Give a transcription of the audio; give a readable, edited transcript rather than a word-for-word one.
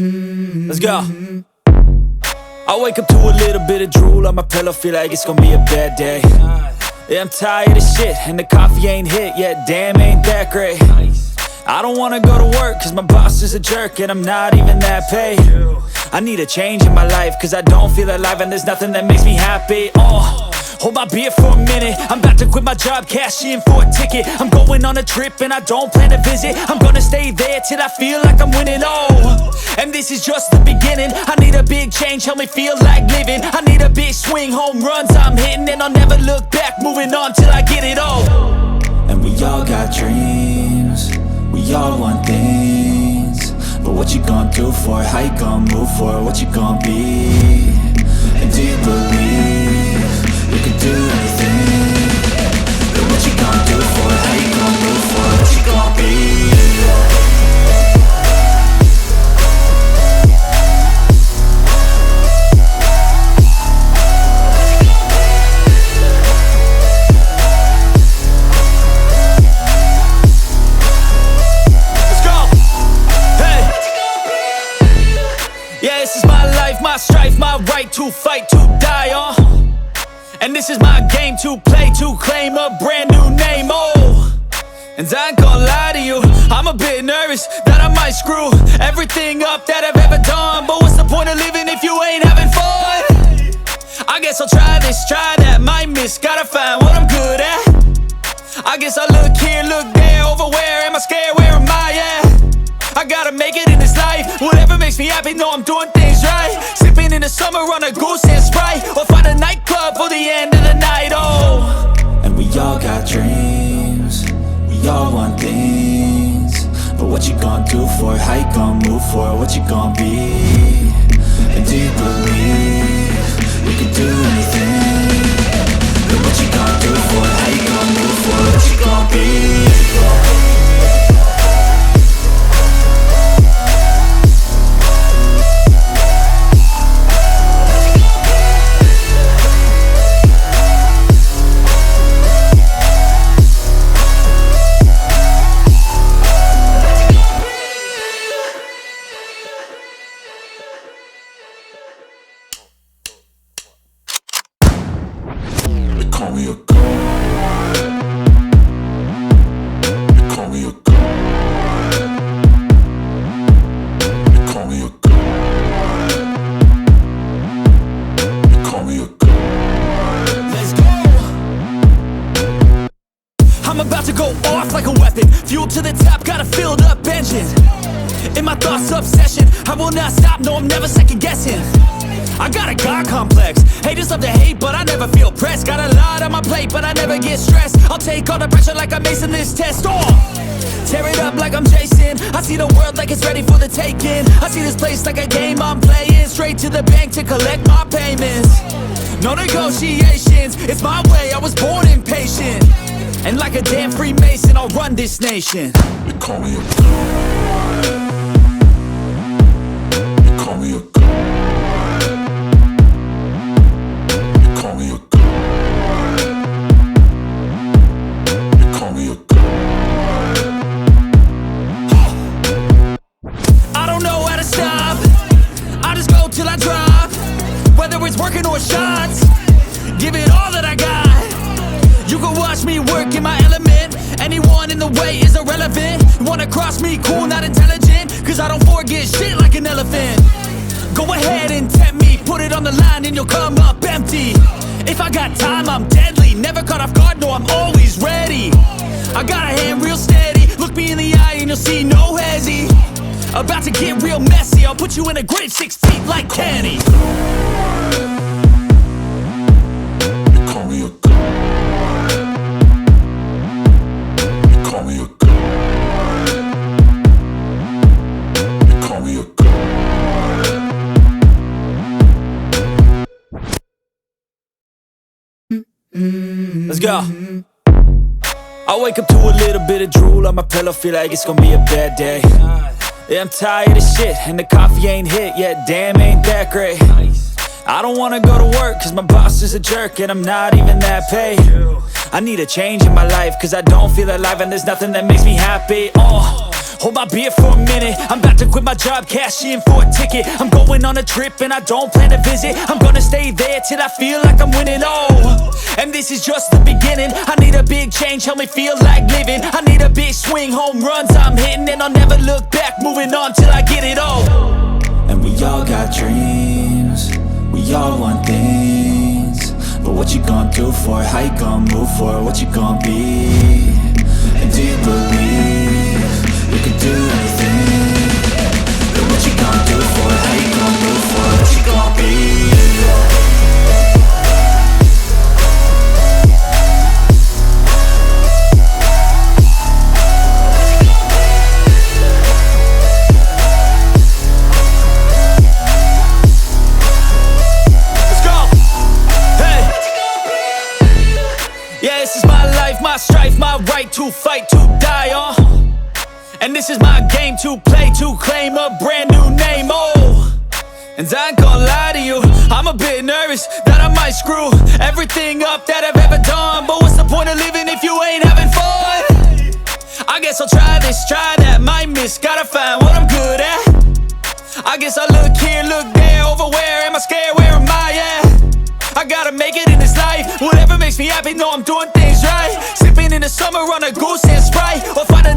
Let's go. I wake up to a little bit of drool on my pillow, feel like it's gonna be a bad day. Yeah, I'm tired of shit, and the coffee ain't hit yet, damn, ain't that great. I don't wanna go to work, cause my boss is a jerk, and I'm not even that paid. I need a change in my life, cause I don't feel alive, and there's nothing that makes me happy. Hold my beer for a minute, I'm about to quit my job, cash in for a ticket. I'm going on a trip and I don't plan to visit. I'm gonna stay there till I feel like I'm winning, and this is just the beginning. I need a big change, help me feel like living. I need a big swing, home runs I'm hitting, and I'll never look back, moving on till I get it all. And we all got dreams, we all want things, but what you gonna do for it? How you gonna move for it? What you gonna be? And do you believe you can do anything? But what you gonna do for it? How you gonna move for it? What you gonna be? My strife, my right to fight, to die on. And this is my game to play, to claim a brand new name, And I ain't gonna lie to you, I'm a bit nervous that I might screw everything up that I've ever done. But what's the point of living if you ain't having fun? I guess I'll try this, try that, might miss, gotta find what I'm good at. I guess I look here, look there, over where am I scared, where am I at? I gotta make it in this life, whatever makes me happy, know I'm doing things right. Sipping in the summer on a goose and Sprite, or find a nightclub for the end of the night, And we all got dreams, we all want things, but what you gonna do for it? How you gonna move for it? What you gonna be? And do you believe you can do anything? But what you gonna do for it? How you gonna move for it? What you gonna be? Fuel to the top, got a filled up engine. In my thoughts, obsession, I will not stop, no, I'm never second guessing. I got a God complex, haters love to hate, but I never feel pressed. Got a lot on my plate, but I never get stressed. I'll take all the pressure like I'm acing this test. Tear it up like I'm Jason. I see the world like it's ready for the taking. I see this place like a game I'm playing. Straight to the bank to collect my payments. No negotiations, it's my way, I was born impatient. And like a damn Freemason, I'll run this nation. They call me a god. They call me a god. They call me a god. They call me a god. I don't know how to stop, I just go till I drop. Whether it's working or shots, give it all that I got. You can watch me work in my element. Anyone in the way is irrelevant. You wanna cross me, cool, not intelligent, cause I don't forget shit like an elephant. Go ahead and tempt me, put it on the line and you'll come up empty. If I got time, I'm deadly, never caught off guard, no, I'm always ready. I got a hand real steady, look me in the eye and you'll see no hezzy. About to get real messy, I'll put you in a grave 6 feet like Kenny. Call me a Let's go. I wake up to a little bit of drool on my pillow, feel like it's gonna be a bad day. Yeah, I'm tired of shit, and the coffee ain't hit yet, damn, ain't that great. I don't wanna go to work, cause my boss is a jerk, and I'm not even that paid. I need a change in my life, cause I don't feel alive, and there's nothing that makes me happy. Hold my beer for a minute, I'm about to quit my job, cash in for a ticket. I'm going on a trip and I don't plan to visit. I'm gonna stay there till I feel like I'm winning, oh. And this is just the beginning. I need a big change, help me feel like living. I need a big swing, home runs I'm hitting. And I'll never look back, moving on till I get it all. And we all got dreams, we all want things. But what you gonna do for it? How you gonna move for it? What you gonna be? And do you believe you can do anything? But what you gonna do for it? How you gonna move for it? What you gonna be? My strife, my right to fight, to die on. And this is my game to play, to claim a brand new name, oh. And I ain't gonna lie to you, I'm a bit nervous that I might screw everything up that I've ever done. But what's the point of living if you ain't having fun? I guess I'll try this, try that, might miss, gotta find what I'm good at. I guess I look here, look there, over where am I scared, where am I at? I gotta make it in this life. Whatever makes me happy, know I'm doing things right. Sipping in the summer on a goose and Sprite, or find a